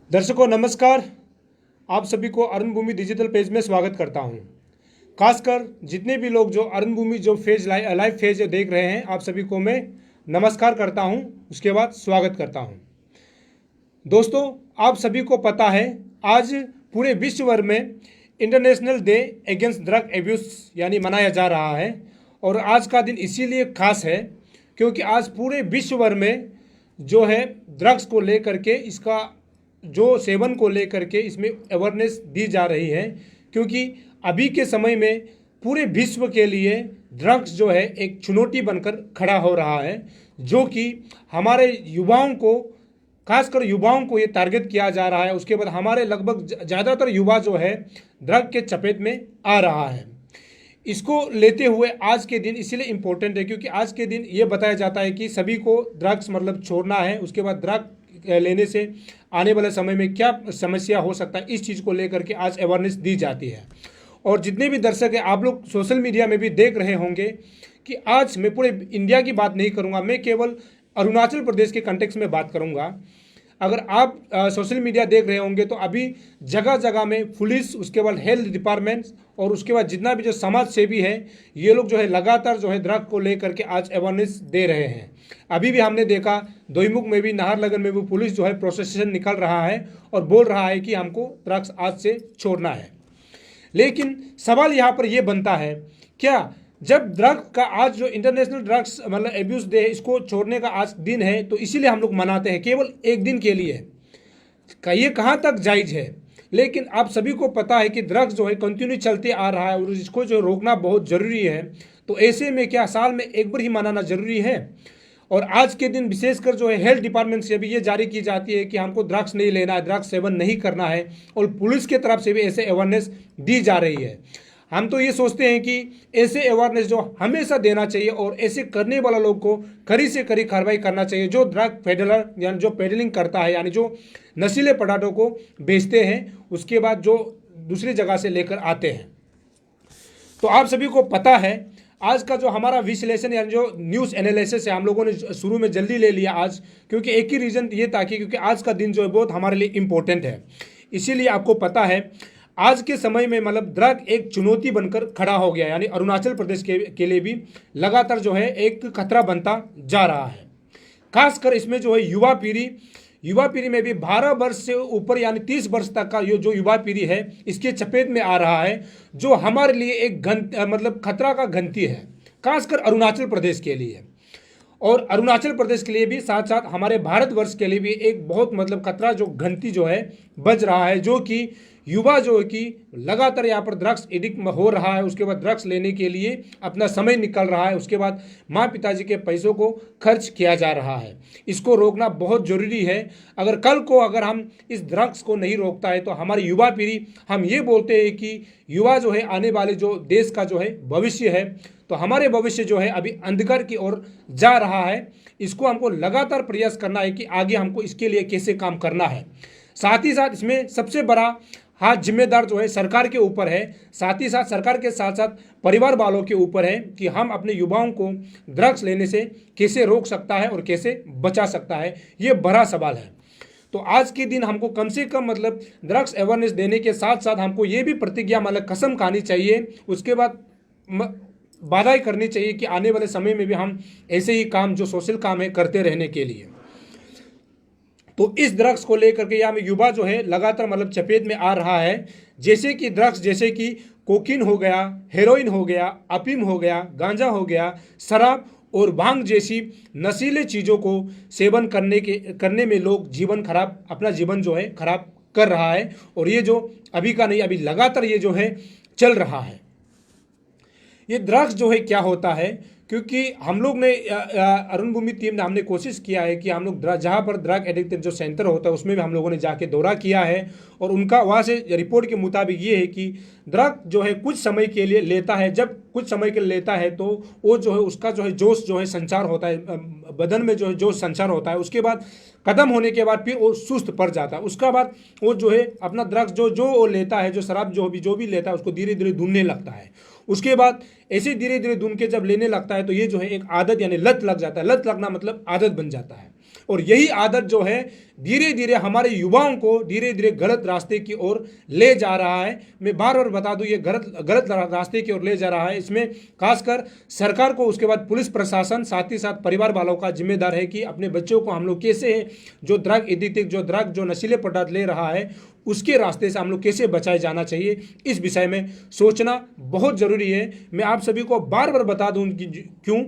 दर्शकों नमस्कार। आप सभी को अरुण भूमि डिजिटल पेज में स्वागत करता हूं। खासकर जितने भी लोग जो अरुण भूमि जो फेज लाइव फेज देख रहे हैं, आप सभी को मैं नमस्कार करता हूं, उसके बाद स्वागत करता हूं। दोस्तों, आप सभी को पता है आज पूरे विश्व भर में international day against drug abuse यानी मनाया जा रहा है। और आज का दिन इसीलिए खास है क्योंकि आज पूरे विश्व भर में जो है ड्रग्स को लेकर के, इसका जो सेवन को लेकर के इसमें अवेयरनेस दी जा रही है। क्योंकि अभी के समय में पूरे विश्व के लिए ड्रग्स जो है एक चुनौती बनकर खड़ा हो रहा है, जो कि हमारे युवाओं को, खासकर युवाओं को ये टारगेट किया जा रहा है। उसके बाद हमारे लगभग ज़्यादातर युवा जो है ड्रग के चपेट में आ रहा है। इसको लेते हुए आज के दिन इसलिए इम्पोर्टेंट है क्योंकि आज के दिन ये बताया जाता है कि सभी को ड्रग्स मतलब छोड़ना है। उसके बाद ड्रग लेने से आने वाले समय में क्या समस्या हो सकता है, इस चीज़ को लेकर के आज अवेयरनेस दी जाती है। और जितने भी दर्शक हैं, आप लोग सोशल मीडिया में भी देख रहे होंगे कि आज मैं पूरे इंडिया की बात नहीं करूंगा, मैं केवल अरुणाचल प्रदेश के कंटेक्स्ट में बात करूंगा। अगर आप सोशल मीडिया देख रहे होंगे तो अभी जगह जगह में पुलिस, उसके बाद हेल्थ डिपार्टमेंट्स और उसके बाद जितना भी जो समाज सेवी है, ये लोग जो है लगातार जो है ड्रग को लेकर के आज अवेयरनेस दे रहे हैं। अभी भी हमने देखा दोईमुख में भी, नाहरलगुन में भी पुलिस जो है प्रोसेशन निकल रहा है और बोल रहा है कि हमको ड्रग्स आज से छोड़ना है। लेकिन सवाल यहाँ पर यह बनता है, क्या जब ड्रग का आज जो इंटरनेशनल ड्रग्स मतलब एब्यूज डे है, इसको छोड़ने का आज दिन है, तो इसीलिए हम लोग मनाते हैं केवल एक दिन के लिए, ये कहाँ तक जायज है। लेकिन आप सभी को पता है कि ड्रग्स जो है कंटिन्यू चलते आ रहा है और इसको जो रोकना बहुत ज़रूरी है। तो ऐसे में क्या साल में एक बार ही मनाना ज़रूरी है? और आज के दिन विशेषकर जो है हेल्थ डिपार्टमेंट से भी ये जारी की जाती है कि हमको ड्रग्स नहीं लेना है, ड्रग्स सेवन नहीं करना है। और पुलिस की तरफ से भी ऐसे अवेयरनेस दी जा रही है। हम तो ये सोचते हैं कि ऐसे अवेयरनेस जो हमेशा देना चाहिए और ऐसे करने वाला लोग को कड़ी से कड़ी कार्रवाई करना चाहिए, जो ड्रग पेडलर यानी जो पेडलिंग करता है, यानी जो नशीले पदार्थों को बेचते हैं, उसके बाद जो दूसरी जगह से लेकर आते हैं। तो आप सभी को पता है आज का जो हमारा विश्लेषण यानी जो न्यूज़ एनालिसिस है, हम लोगों ने शुरू में जल्दी ले लिया आज, क्योंकि एक ही रीज़न ये था कि क्योंकि आज का दिन जो है बहुत हमारे लिए इम्पोर्टेंट है। इसीलिए आपको पता है आज के समय में मतलब ड्रग एक चुनौती बनकर खड़ा हो गया, यानी अरुणाचल प्रदेश के लिए भी लगातार जो है एक खतरा बनता जा रहा है। खासकर इसमें जो है युवा पीढ़ी में भी 12 वर्ष से ऊपर यानी 30 वर्ष तक का ये जो युवा पीढ़ी है, इसके चपेट में आ रहा है, जो हमारे लिए एक मतलब खतरा का घंटी है, खासकर अरुणाचल प्रदेश के लिए। और अरुणाचल प्रदेश के लिए भी साथ साथ हमारे भारतवर्ष के लिए भी एक बहुत मतलब खतरा जो घंटी जो है बज रहा है, जो कि युवा जो है कि लगातार यहाँ पर ड्रग्स एडिक्ट हो रहा है। उसके बाद ड्रग्स लेने के लिए अपना समय निकल रहा है, उसके बाद माँ पिताजी के पैसों को खर्च किया जा रहा है। इसको रोकना बहुत ज़रूरी है। अगर कल को अगर हम इस ड्रग्स को नहीं रोकता है तो हमारी युवा पीढ़ी, हम ये बोलते हैं कि युवा जो है आने वाले जो देश का जो है भविष्य है, तो हमारे भविष्य जो है अभी अंधकार की ओर जा रहा है। इसको हमको लगातार प्रयास करना है कि आगे हमको इसके लिए कैसे काम करना है। साथ ही साथ इसमें सबसे बड़ा हाथ जिम्मेदार जो है सरकार के ऊपर है, साथ ही साथ सरकार के साथ साथ परिवार वालों के ऊपर है कि हम अपने युवाओं को ड्रग्स लेने से कैसे रोक सकता है और कैसे बचा सकता है, ये बड़ा सवाल है। तो आज के दिन हमको कम से कम मतलब ड्रग्स अवेयरनेस देने के साथ साथ हमको ये भी प्रतिज्ञा मतलब कसम खानी चाहिए, उसके बाद वादा करनी चाहिए कि आने वाले समय में भी हम ऐसे ही काम जो सोशल काम है करते रहने के लिए। तो इस ड्रग्स को लेकर के यहाँ युवा जो है लगातार मतलब चपेट में आ रहा है। जैसे कि ड्रग्स जैसे कि कोकीन हो गया, हेरोइन हो गया, अफीम हो गया, गांजा हो गया, शराब और भांग जैसी नशीले चीज़ों को सेवन करने में लोग अपना जीवन जो है खराब कर रहा है। और ये जो अभी का नहीं, अभी लगातार ये जो है चल रहा है। ये ड्रग्स जो है क्या होता है, क्योंकि हम लोग ने अरुण भूमि टीम ने हमने कोशिश किया है कि हम लोग जहाँ पर ड्रग एडिक्ट जो सेंटर होता है उसमें भी हम लोगों ने जाके दौरा किया है। और उनका वहाँ से रिपोर्ट के मुताबिक ये है कि ड्रग जो है कुछ समय के लिए लेता है, जब कुछ समय के लिए लेता है तो वो जो है उसका जो है जोश जो है संचार होता है, बदन में जो है जोश संचार होता है। उसके बाद खत्म होने के बाद फिर वो सुस्त पड़ जाता है। उसका बाद वो जो है अपना ड्रग्स जो वो लेता है, जो शराब जो भी लेता है, उसको धीरे धीरे ढूंढने लगता है। उसके बाद ऐसे धीरे धीरे ढूंढ के जब लेने लगता है तो ये जो है एक आदत यानी लत लग जाता है। लत लगना मतलब आदत बन जाता है। और यही आदत जो है धीरे धीरे हमारे युवाओं को धीरे धीरे गलत रास्ते की ओर ले जा रहा है। मैं बार बार बता दूं, ये गलत रास्ते की ओर ले जा रहा है। इसमें खासकर सरकार को, उसके बाद पुलिस प्रशासन, साथ ही साथ परिवार वालों का जिम्मेदार है कि अपने बच्चों को हम लोग कैसे जो ड्रग एडिक्ट, जो नशीले पदार्थ ले रहा है उसके रास्ते से हम लोग कैसे बचाए जाना चाहिए, इस विषय में सोचना बहुत ज़रूरी है। मैं आप सभी को बार बार बता दूं कि क्यों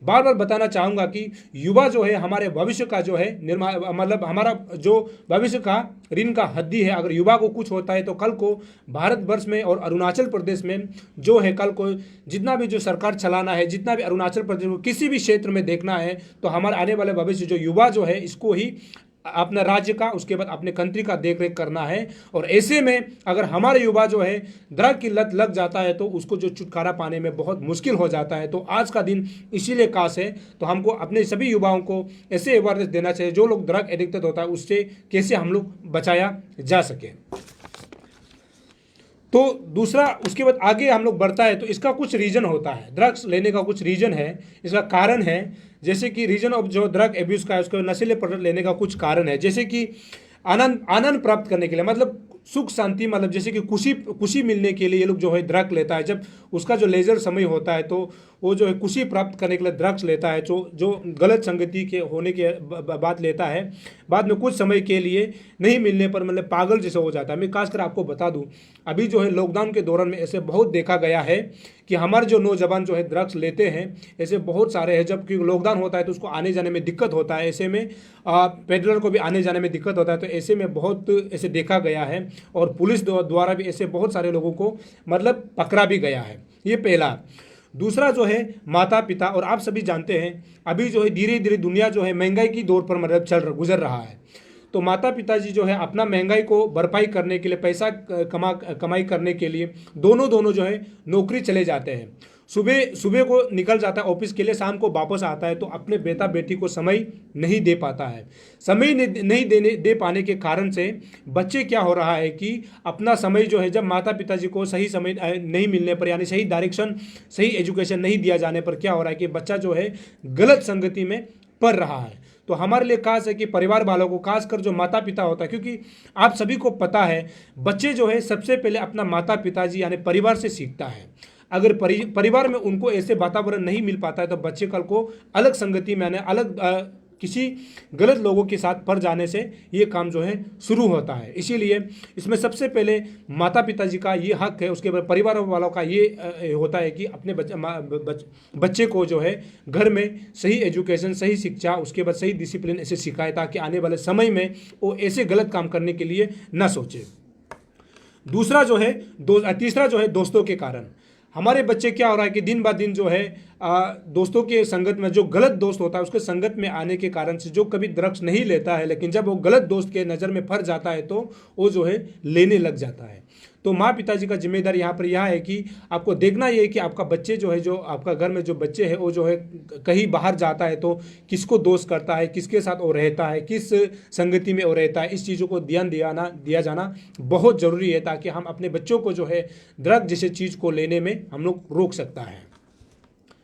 बार बार बताना चाहूँगा कि युवा जो है हमारे भविष्य का जो है निर्माण, मतलब हमारा जो भविष्य का ऋण का हड्डी है। अगर युवा को कुछ होता है तो कल को भारतवर्ष में और अरुणाचल प्रदेश में जो है, कल को जितना भी जो सरकार चलाना है, जितना भी अरुणाचल प्रदेश को किसी भी क्षेत्र में देखना है, तो हमारे आने वाले भविष्य जो युवा जो है इसको ही अपना राज्य का, उसके बाद अपने कंट्री का देख रेख करना है। और ऐसे में अगर हमारे युवा जो है ड्रग की लत लग जाता है तो उसको जो छुटकारा पाने में बहुत मुश्किल हो जाता है। तो आज का दिन इसीलिए खास है। तो हमको अपने सभी युवाओं को ऐसे अवेयरनेस देना चाहिए, जो लोग ड्रग एडिक्टेड होता है उससे कैसे हम लोग बचाया जा सके। तो दूसरा, उसके बाद आगे हम लोग बढ़ता है तो इसका कुछ रीजन होता है, ड्रग्स लेने का कुछ रीजन है, इसका कारण है। जैसे कि रीजन ऑफ जो ड्रग एब्यूज का है, उसको नशीले पदार्थ लेने का कुछ कारण है। जैसे कि आनंद प्राप्त करने के लिए, मतलब सुख शांति, मतलब जैसे कि खुशी मिलने के लिए ये लोग जो है ड्रग लेता है। जब उसका जो लेजर समय होता है तो वो जो है खुशी प्राप्त करने के लिए ड्रग्स लेता है, जो गलत संगति के होने के बाद लेता है। बाद में कुछ समय के लिए नहीं मिलने पर मतलब पागल जैसे हो जाता है। मैं खासकर आपको बता दूं, अभी जो है लॉकडाउन के दौरान में ऐसे बहुत देखा गया है कि हमारे जो नौजवान जो है ड्रग्स लेते हैं, ऐसे बहुत सारे हैं। जब क्योंकि लॉकडाउन होता है तो उसको आने जाने में दिक्कत होता है, ऐसे में पेडलर को भी आने जाने में दिक्कत होता है। तो ऐसे में बहुत ऐसे देखा गया है और पुलिस द्वारा भी ऐसे बहुत सारे लोगों को मतलब पकड़ा भी गया है। ये पहला। दूसरा जो है माता पिता, और आप सभी जानते हैं अभी जो है धीरे धीरे दुनिया जो है महंगाई की दौर पर मतलब गुजर रहा है। तो माता पिताजी जो है अपना महंगाई को भरपाई करने के लिए, पैसा कमाई करने के लिए दोनों जो है नौकरी चले जाते हैं। सुबह को निकल जाता है ऑफिस के लिए, शाम को वापस आता है तो अपने बेटा बेटी को समय नहीं दे पाता है। समय नहीं दे पाने के कारण से बच्चे क्या हो रहा है कि अपना समय जो है, जब माता पिताजी को सही समय नहीं मिलने पर, यानी सही डायरेक्शन, सही एजुकेशन नहीं दिया जाने पर क्या हो रहा है कि बच्चा जो है गलत संगति में पड़ रहा है। तो हमारे लिए खास है कि परिवार वालों को, खासकर जो माता पिता होता है, क्योंकि आप सभी को पता है बच्चे जो है सबसे पहले अपना माता पिताजी यानी परिवार से सीखता है। अगर परिवार में उनको ऐसे वातावरण नहीं मिल पाता है तो बच्चे कल को अलग संगति में, यानी अलग किसी गलत लोगों के साथ पड़ जाने से ये काम जो है शुरू होता है। इसीलिए इसमें सबसे पहले माता पिताजी का ये हक है, उसके बाद परिवार वालों का ये होता है कि अपने बच्चे को जो है घर में सही एजुकेशन, सही शिक्षा, उसके बाद सही डिसिप्लिन ऐसे सिखाए ताकि आने वाले समय में वो ऐसे गलत काम करने के लिए ना सोचे। तीसरा जो है दोस्तों के कारण। हमारे बच्चे क्या हो रहा है कि दिन ब दिन जो है दोस्तों के संगत में, जो गलत दोस्त होता है उसके संगत में आने के कारण से, जो कभी ड्रग्स नहीं लेता है लेकिन जब वो गलत दोस्त के नज़र में फंस जाता है तो वो जो है लेने लग जाता है। तो माँ पिताजी का जिम्मेदारी यहाँ पर यह है कि आपको देखना ये है कि आपका बच्चे जो है, जो आपका घर में जो बच्चे हैं वो जो है कहीं बाहर जाता है तो किसको दोस्त करता है, किसके साथ वो रहता है, किस संगति में वो रहता है, इस चीज़ों को ध्यान दिया जाना बहुत ज़रूरी है ताकि हम अपने बच्चों को जो है ड्रग जैसे चीज़ को लेने में हम लोग रोक सकता है।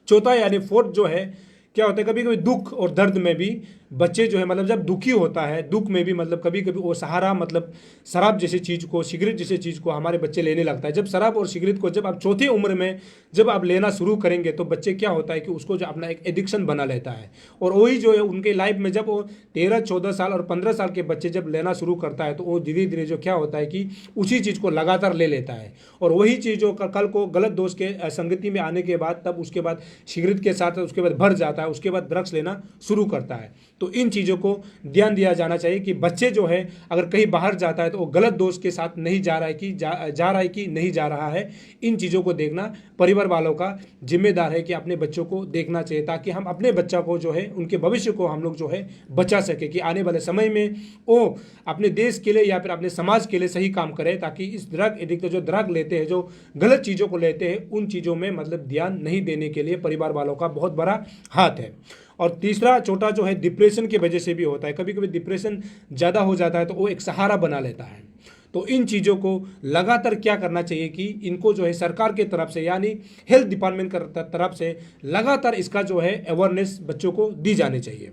चौथा यानी फोर्थ जो है, क्या होता है कभी कभी दुख और दर्द में भी बच्चे जो है, मतलब जब दुखी होता है, दुख में भी मतलब कभी कभी वो सहारा, मतलब शराब जैसी चीज़ को, सिगरेट जैसी चीज़ को हमारे बच्चे लेने लगता है। जब शराब और सिगरेट को जब आप चौथी उम्र में जब आप लेना शुरू करेंगे तो बच्चे क्या होता है कि उसको जो अपना एक एडिक्शन बना लेता है। और वही जो है उनके लाइफ में जब वो 13-14 साल और 15 साल के बच्चे जब लेना शुरू करता है तो वो धीरे धीरे जो क्या होता है कि उसी चीज़ को लगातार ले लेता है। और वही चीज़ जो कल को गलत दोस्त के संगति में आने के बाद, तब उसके बाद सिगरेट के साथ उसके बाद भर जाता है, उसके बाद ड्रग्स लेना शुरू करता है। तो इन चीज़ों को ध्यान दिया जाना चाहिए कि बच्चे जो है अगर कहीं बाहर जाता है तो वो गलत दोस्त के साथ नहीं जा रहा है कि जा रहा है कि नहीं जा रहा है। इन चीज़ों को देखना परिवार वालों का जिम्मेदार है कि अपने बच्चों को देखना चाहिए ताकि हम अपने बच्चा को जो है, उनके भविष्य को हम लोग जो है बचा सके कि आने वाले समय में वो अपने देश के लिए या फिर अपने समाज के लिए सही काम करे, ताकि इस ड्रग एडिक्ट जो ड्रग लेते हैं, जो गलत चीज़ों को लेते हैं, उन चीज़ों में मतलब ध्यान नहीं देने के लिए परिवार वालों का बहुत बड़ा हाथ है। और तीसरा छोटा जो है डिप्रेशन की वजह से भी होता है। कभी कभी डिप्रेशन ज़्यादा हो जाता है तो वो एक सहारा बना लेता है। तो इन चीज़ों को लगातार क्या करना चाहिए कि इनको जो है सरकार के तरफ से, यानी हेल्थ डिपार्टमेंट की तरफ से लगातार इसका जो है अवेयरनेस बच्चों को दी जानी चाहिए।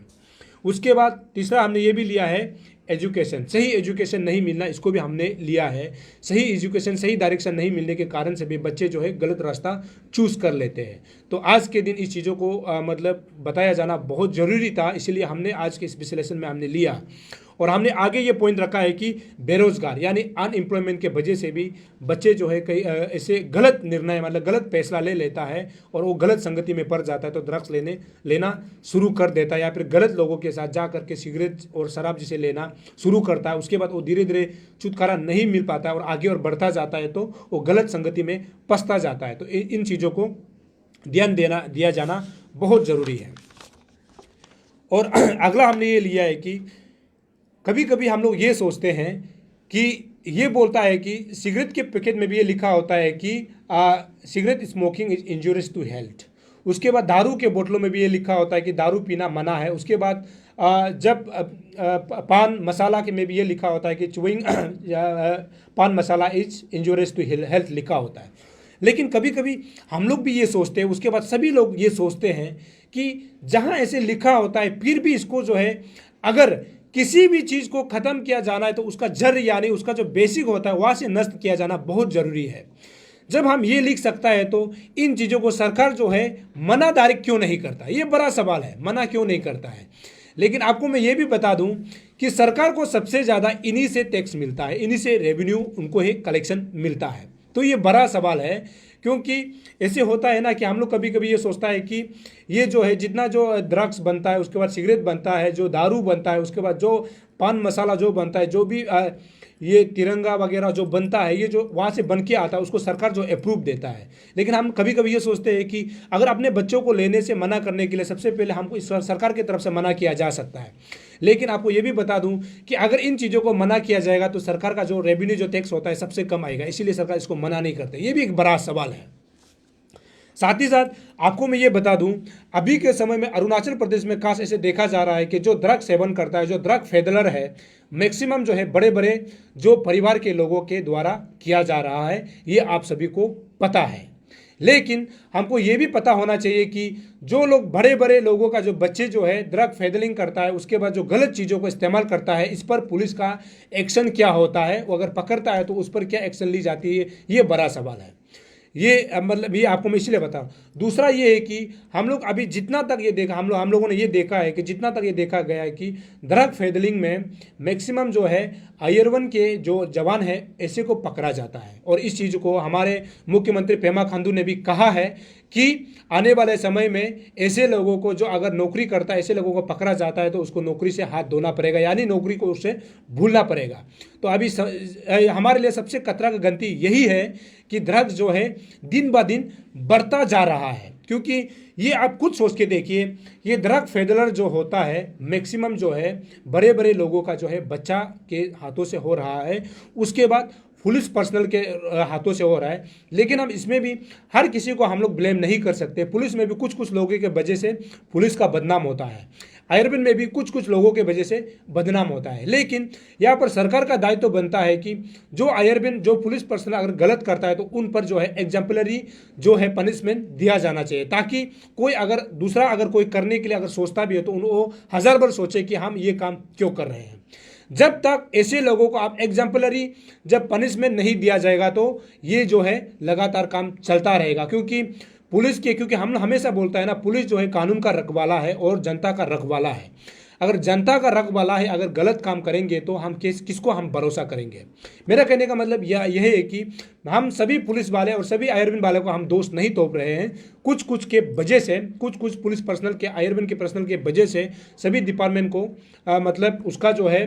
उसके बाद तीसरा हमने ये भी लिया है एजुकेशन, सही एजुकेशन नहीं मिलना, इसको भी हमने लिया है। सही एजुकेशन, सही डायरेक्शन नहीं मिलने के कारण से भी बच्चे जो है गलत रास्ता चूज कर लेते हैं। तो आज के दिन इस चीज़ों को मतलब बताया जाना बहुत ज़रूरी था, इसीलिए हमने आज के इस विश्लेषण में हमने लिया। और हमने आगे ये पॉइंट रखा है कि बेरोजगार यानी अनएम्प्लॉयमेंट के वजह से भी बच्चे जो है कई ऐसे गलत निर्णय मतलब गलत फैसला ले लेता है और वो गलत संगति में पड़ जाता है, तो ड्रग्स लेना शुरू कर देता है या फिर गलत लोगों के साथ जा करके सिगरेट और शराब जिसे लेना शुरू करता है। उसके बाद वो धीरे धीरे छुटकारा नहीं मिल पाता है और आगे और बढ़ता जाता है, तो वो गलत संगति में फंसता जाता है। तो इन चीज़ों को ध्यान दिया जाना बहुत ज़रूरी है। और अगला हमने ये लिया है कि कभी कभी हम लोग ये सोचते हैं कि ये बोलता है कि सिगरेट के पैकेट में भी ये लिखा होता है कि cigarette smoking is injurious to health. उसके बाद दारू के बोतलों में भी ये लिखा होता है कि दारू पीना मना है। उसके बाद जब पान मसाला के में भी ये लिखा होता है कि चुइंग पान मसाला इज इंजूरियस टू हेल्थ लिखा होता है। लेकिन कभी कभी हम लोग भी ये सोचते हैं, उसके बाद सभी लोग ये सोचते हैं कि जहाँ ऐसे लिखा होता है फिर भी इसको जो है अगर किसी भी चीज़ को ख़त्म किया जाना है तो उसका जड़ यानी उसका जो बेसिक होता है वहाँ से नष्ट किया जाना बहुत ज़रूरी है। जब हम ये लिख सकता है तो इन चीज़ों को सरकार जो है मना डायरेक्ट क्यों नहीं करता, ये बड़ा सवाल है, मना क्यों नहीं करता है। लेकिन आपको मैं ये भी बता दूं कि सरकार को सबसे ज़्यादा इन्हीं से टैक्स मिलता है, इन्हीं से रेवेन्यू उनको ही कलेक्शन मिलता है। तो ये बड़ा सवाल है, क्योंकि ऐसे होता है ना कि हम लोग कभी कभी ये सोचता है कि ये जो है जितना जो ड्रग्स बनता है, उसके बाद सिगरेट बनता है, जो दारू बनता है, उसके बाद जो पान मसाला जो बनता है, जो भी ये तिरंगा वगैरह जो बनता है, ये जो वहाँ से बन के आता है उसको सरकार जो अप्रूव देता है। लेकिन हम कभी कभी ये सोचते हैं कि अगर अपने बच्चों को लेने से मना करने के लिए सबसे पहले हमको इस सरकार की तरफ से मना किया जा सकता है। लेकिन आपको ये भी बता दूं कि अगर इन चीज़ों को मना किया जाएगा तो सरकार का जो रेवेन्यू जो टैक्स होता है सबसे कम आएगा, इसीलिए सरकार इसको मना नहीं करते। ये भी एक बड़ा सवाल है। साथ ही साथ आपको मैं ये बता दूं, अभी के समय में अरुणाचल प्रदेश में खास ऐसे देखा जा रहा है कि जो ड्रग सेवन करता है, जो ड्रग फेडलर है, मैक्सिमम जो है बड़े बड़े जो परिवार के लोगों के द्वारा किया जा रहा है, ये आप सभी को पता है। लेकिन हमको ये भी पता होना चाहिए कि जो लोग बड़े बड़े लोगों का जो बच्चे जो है ड्रग फेडलिंग करता है, उसके बाद जो गलत चीज़ों को इस्तेमाल करता है, इस पर पुलिस का एक्शन क्या होता है, वो अगर पकड़ता है तो उस पर क्या एक्शन ली जाती है, ये बड़ा सवाल है। ये मतलब ये आपको मैं इसलिए बताऊं। दूसरा ये है कि हम लोग अभी जितना तक ये देखा हम लोगों ने ये देखा है कि जितना तक ये देखा गया है कि ड्रग फेडलिंग में मैक्सिमम जो है आयर1 के जो जवान है ऐसे को पकड़ा जाता है। और इस चीज़ को हमारे मुख्यमंत्री पेमा खांडू ने भी कहा है कि आने वाले समय में ऐसे लोगों को जो अगर नौकरी करता है, ऐसे लोगों को पकड़ा जाता है तो उसको नौकरी से हाथ धोना पड़ेगा, यानी नौकरी को उससे भूलना पड़ेगा। तो अभी हमारे लिए सबसे खतरा का गलती यही है कि ड्रग्स जो है दिन ब दिन बढ़ता जा रहा है। क्योंकि ये आप खुद सोच के देखिए, ये ड्रग फेडलर जो होता है मैक्सिमम जो है बड़े बड़े लोगों का जो है बच्चा के हाथों से हो रहा है, उसके बाद पुलिस पर्सनल के हाथों से हो रहा है। लेकिन हम इसमें भी हर किसी को हम लोग ब्लेम नहीं कर सकते। पुलिस में भी कुछ कुछ लोगों के वजह से पुलिस का बदनाम होता है, आयुर्वेद में भी कुछ कुछ लोगों के वजह से बदनाम होता है। लेकिन यहाँ पर सरकार का दायित्व बनता है कि जो आयुर्वेद जो पुलिस पर्सनल अगर गलत करता है तो उन पर जो है एग्जाम्पलरी जो है पनिशमेंट दिया जाना चाहिए, ताकि कोई अगर दूसरा अगर कोई करने के लिए अगर सोचता भी है तो वो 1000 बार सोचे कि हम ये काम क्यों कर रहे हैं। जब तक ऐसे लोगों को आप एग्जाम्पलरी जब पनिशमेंट नहीं दिया जाएगा तो ये जो है लगातार काम चलता रहेगा। क्योंकि हम हमेशा बोलता है ना, पुलिस जो है कानून का रखवाला है और जनता का रखवाला है। अगर जनता का रखवाला है, अगर गलत काम करेंगे तो हम किसको हम भरोसा करेंगे। मेरा कहने का मतलब यह है कि हम सभी पुलिस वाले और सभी आयुर्वेद वाले को हम दोष नहीं तोप रहे हैं। कुछ कुछ के वजह से, कुछ कुछ पुलिस पर्सनल के आयुर्वेद के पर्सनल के वजह से सभी डिपार्टमेंट को मतलब उसका जो है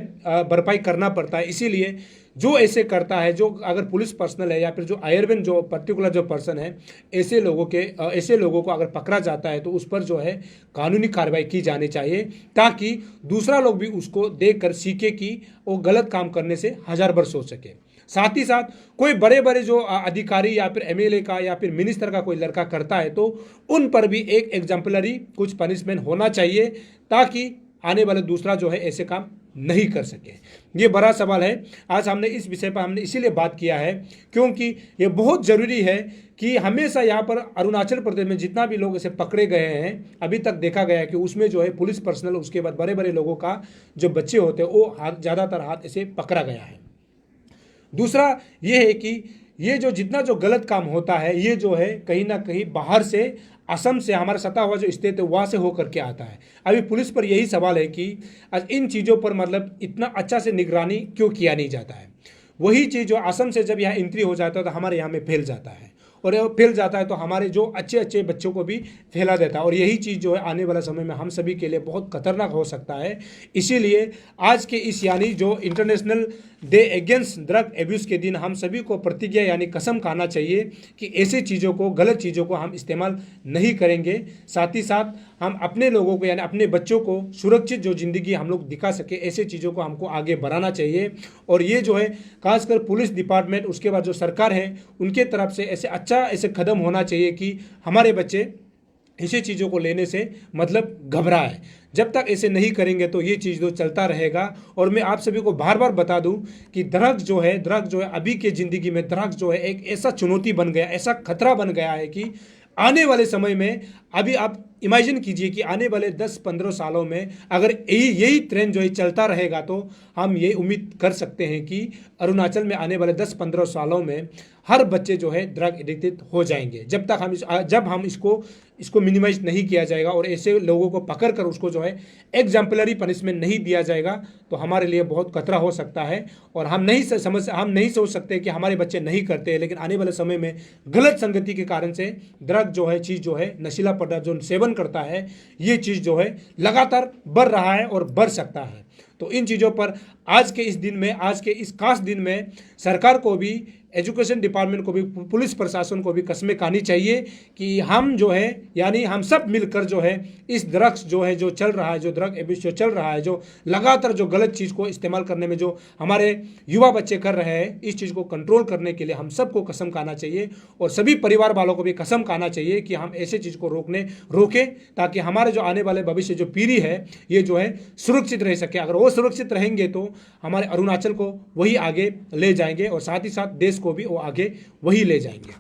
भरपाई करना पड़ता है। इसीलिए जो ऐसे करता है, जो अगर पुलिस पर्सनल है या फिर जो आयुर्वेद जो पर्टिकुलर जो पर्सन है, ऐसे लोगों को अगर पकड़ा जाता है तो उस पर जो है कानूनी कार्रवाई की जानी चाहिए, ताकि दूसरा लोग भी उसको देखकर सीखे कि वो गलत काम करने से 1000 बार सोच सके। साथ ही साथ कोई बड़े बड़े जो अधिकारी या फिर एमएलए का या फिर मिनिस्टर का कोई लड़का करता है तो उन पर भी एक एग्जाम्पलरी कुछ पनिशमेंट होना चाहिए, ताकि आने वाले दूसरा जो है ऐसे काम नहीं कर सके। ये बड़ा सवाल है। आज हमने इस विषय पर हमने इसीलिए बात किया है क्योंकि ये बहुत ज़रूरी है कि हमेशा यहाँ पर अरुणाचल प्रदेश में जितना भी लोग ऐसे पकड़े गए हैं अभी तक देखा गया है कि उसमें जो है पुलिस पर्सनल, उसके बाद बड़े बड़े लोगों का जो बच्चे होते हैं वो हाथ, ज़्यादातर हाथ ऐसे पकड़ा गया है। दूसरा ये है कि ये जो जितना जो गलत काम होता है ये जो है कहीं ना कहीं बाहर से, असम से, हमारा सता हुआ जो स्टेट है वहाँ से होकर के आता है। अभी पुलिस पर यही सवाल है कि इन चीज़ों पर मतलब इतना अच्छा से निगरानी क्यों किया नहीं जाता है। वही चीज़ जो असम से जब यहाँ एंट्री हो जाता है तो हमारे यहाँ में फैल जाता है, और फैल जाता है तो हमारे जो अच्छे अच्छे बच्चों को भी फैला देता है, और यही चीज़ जो है आने वाला समय में हम सभी के लिए बहुत खतरनाक हो सकता है। इसीलिए आज के इस यानी जो international day against drug abuse के दिन हम सभी को प्रतिज्ञा यानी कसम खाना चाहिए कि ऐसे चीज़ों को, गलत चीज़ों को हम इस्तेमाल नहीं करेंगे। साथ ही साथ हम अपने लोगों को यानी अपने बच्चों को सुरक्षित जो ज़िंदगी हम लोग दिखा सके ऐसे चीज़ों को हमको आगे बढ़ाना चाहिए। और ये जो है खासकर पुलिस डिपार्टमेंट, उसके बाद जो सरकार है उनके तरफ से ऐसे कदम होना चाहिए कि हमारे बच्चे ऐसी चीज़ों को लेने से मतलब घबराए। जब तक ऐसे नहीं करेंगे तो ये चीज़ तो चलता रहेगा। और मैं आप सभी को बार बार बता दूं कि ड्रग्स जो है अभी के ज़िंदगी में ड्रग्स जो है एक ऐसा चुनौती बन गया, ऐसा खतरा बन गया है कि आने वाले समय में, अभी आप इमेजिन कीजिए कि आने वाले 10-15 सालों में अगर यही ट्रेंड जो है चलता रहेगा तो हम ये उम्मीद कर सकते हैं कि अरुणाचल में आने वाले 10-15 सालों में हर बच्चे जो है ड्रग एडिक्टेड हो जाएंगे। जब हम इसको मिनिमाइज नहीं किया जाएगा और ऐसे लोगों को पकड़ कर उसको जो है एग्जाम्पलरी पनिशमेंट नहीं दिया जाएगा तो हमारे लिए बहुत खतरा हो सकता है। और हम नहीं सोच सकते कि हमारे बच्चे नहीं करते हैं, लेकिन आने वाले समय में गलत संगति के कारण से ड्रग जो है चीज़ जो है नशीला पदार्थ जो सेवन करता है ये चीज़ जो है लगातार बढ़ रहा है और बढ़ सकता है। तो इन चीज़ों पर आज के इस खास दिन में सरकार को भी, एजुकेशन डिपार्टमेंट को भी, पुलिस प्रशासन को भी कस्में खानी चाहिए कि हम जो है यानी हम सब मिलकर जो है इस ड्रग्स जो है जो चल रहा है, जो ड्रग एब्यूज जो चल रहा है, जो लगातार जो गलत चीज़ को इस्तेमाल करने में जो हमारे युवा बच्चे कर रहे हैं, इस चीज़ को कंट्रोल करने के लिए हम सबको कसम खाना चाहिए और सभी परिवार वालों को भी कसम खाना चाहिए कि हम ऐसे चीज़ को रोकें ताकि हमारे जो आने वाले भविष्य जो पीढ़ी है ये जो है सुरक्षित रह सके। अगर वो सुरक्षित रहेंगे तो हमारे अरुणाचल को वही आगे ले जाएंगे और साथ ही साथ देश को भी वो आगे वही ले जाएंगे।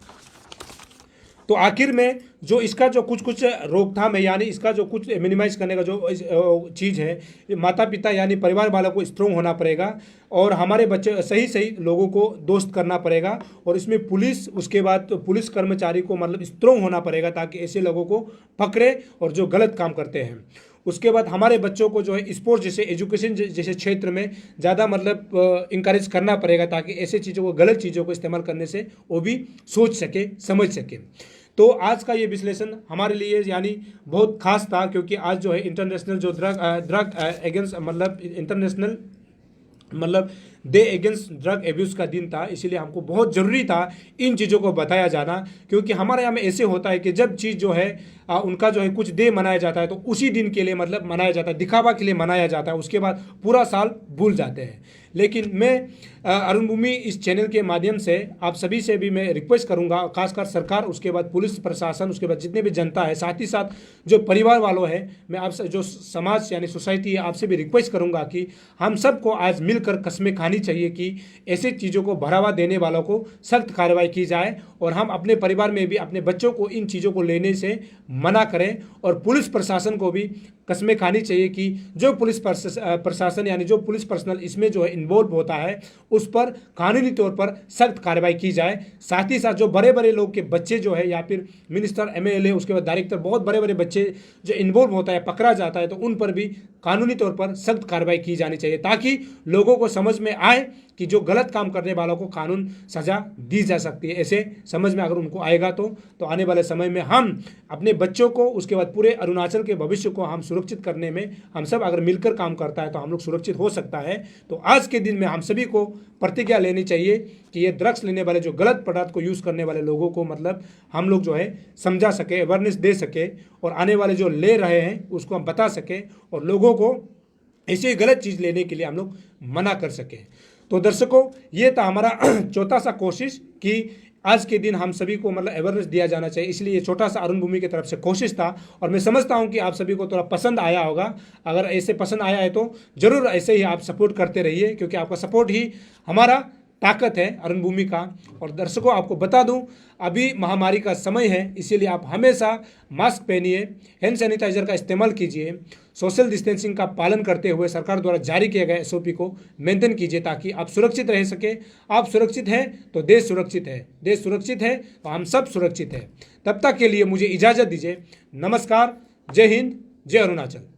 तो आखिर में जो इसका जो कुछ रोकथाम है यानी इसका जो कुछ मिनिमाइज करने का जो चीज़ है, माता पिता यानी परिवार वालों को स्ट्रोंग होना पड़ेगा और हमारे बच्चे सही लोगों को दोस्त करना पड़ेगा और इसमें पुलिस, उसके बाद तो पुलिस कर्मचारी को मतलब स्ट्रोंग होना पड़ेगा ताकि ऐसे लोगों को पकड़े और जो गलत काम करते हैं। उसके बाद हमारे बच्चों को जो है स्पोर्ट्स जैसे एजुकेशन जैसे क्षेत्र में ज़्यादा मतलब इंकरेज करना पड़ेगा ताकि ऐसे चीज़ों को, गलत चीज़ों को इस्तेमाल करने से वो भी सोच सके, समझ सके। तो आज का ये विश्लेषण हमारे लिए यानी बहुत खास था क्योंकि आज जो है इंटरनेशनल जो ड्रग अगेंस्ट मतलब इंटरनेशनल मतलब डे अगेंस्ट ड्रग एब्यूज़ का दिन था, इसीलिए हमको बहुत ज़रूरी था इन चीज़ों को बताया जाना क्योंकि हमारे यहाँ में ऐसे होता है कि जब चीज़ जो है उनका जो है कुछ डे मनाया जाता है तो उसी दिन के लिए मतलब मनाया जाता है, दिखावा के लिए मनाया जाता है, उसके बाद पूरा साल भूल जाते हैं। लेकिन मैं अरुण भूमि इस चैनल के माध्यम से आप सभी से भी मैं रिक्वेस्ट करूंगा, खासकर सरकार, उसके बाद पुलिस प्रशासन, उसके बाद जितने भी जनता है, साथ ही साथ जो परिवार वालों है, मैं आपसे जो समाज यानी सोसाइटी है आपसे भी रिक्वेस्ट करूंगा कि हम सबको आज मिलकर कस्में खानी चाहिए कि ऐसे चीज़ों को बढ़ावा देने वालों को सख्त कार्रवाई की जाए और हम अपने परिवार में भी अपने बच्चों को इन चीज़ों को लेने से मना करें और पुलिस प्रशासन को भी कस्में खानी चाहिए कि जो पुलिस प्रशासन यानी जो पुलिस पर्सनल इसमें जो है इन्वॉल्व होता है उस पर कानूनी तौर पर सख्त कार्रवाई की जाए। साथ ही साथ जो बड़े बड़े लोग के बच्चे जो है या फिर मिनिस्टर, एमएलए, उसके बाद डायरेक्टर, बहुत बड़े बड़े बच्चे जो इन्वॉल्व होता है, पकड़ा जाता है, तो उन पर भी कानूनी तौर पर सख्त कार्रवाई की जानी चाहिए ताकि लोगों को समझ में आए कि जो गलत काम करने वालों को कानून सज़ा दी जा सकती है। ऐसे समझ में अगर उनको आएगा तो आने वाले समय में हम अपने बच्चों को, उसके बाद पूरे अरुणाचल के भविष्य को हम सुरक्षित करने में हम सब अगर मिलकर काम करता है तो हम लोग सुरक्षित हो सकता है। तो आज के दिन में हम सभी को प्रतिज्ञा लेनी चाहिए कि ये ड्रग्स लेने वाले, जो गलत पदार्थ को यूज़ करने वाले लोगों को मतलब हम लोग जो है समझा सके, अवेयरनेस दे सके और आने वाले जो ले रहे हैं उसको हम बता सके और लोगों को ऐसी गलत चीज़ लेने के लिए हम लोग मना कर सकें। तो दर्शकों, ये था हमारा चौथा सा कोशिश कि आज के दिन हम सभी को मतलब अवेयरनेस दिया जाना चाहिए, इसलिए ये छोटा सा अरुण भूमि की तरफ से कोशिश था। और मैं समझता हूँ कि आप सभी को थोड़ा पसंद आया होगा। अगर ऐसे पसंद आया है तो ज़रूर ऐसे ही आप सपोर्ट करते रहिए, क्योंकि आपका सपोर्ट ही हमारा ताकत है अरुण भूमि का। और दर्शकों, आपको बता दूं, अभी महामारी का समय है, इसीलिए आप हमेशा मास्क पहनिए, हैंड सैनिटाइजर का इस्तेमाल कीजिए, सोशल डिस्टेंसिंग का पालन करते हुए सरकार द्वारा जारी किए गए एसओपी को मेंटेन कीजिए, ताकि आप सुरक्षित रह सके। आप सुरक्षित हैं तो देश सुरक्षित है, देश सुरक्षित है तो हम सब सुरक्षित हैं। तब तक के लिए मुझे इजाज़त दीजिए। नमस्कार, जय हिंद, जय अरुणाचल।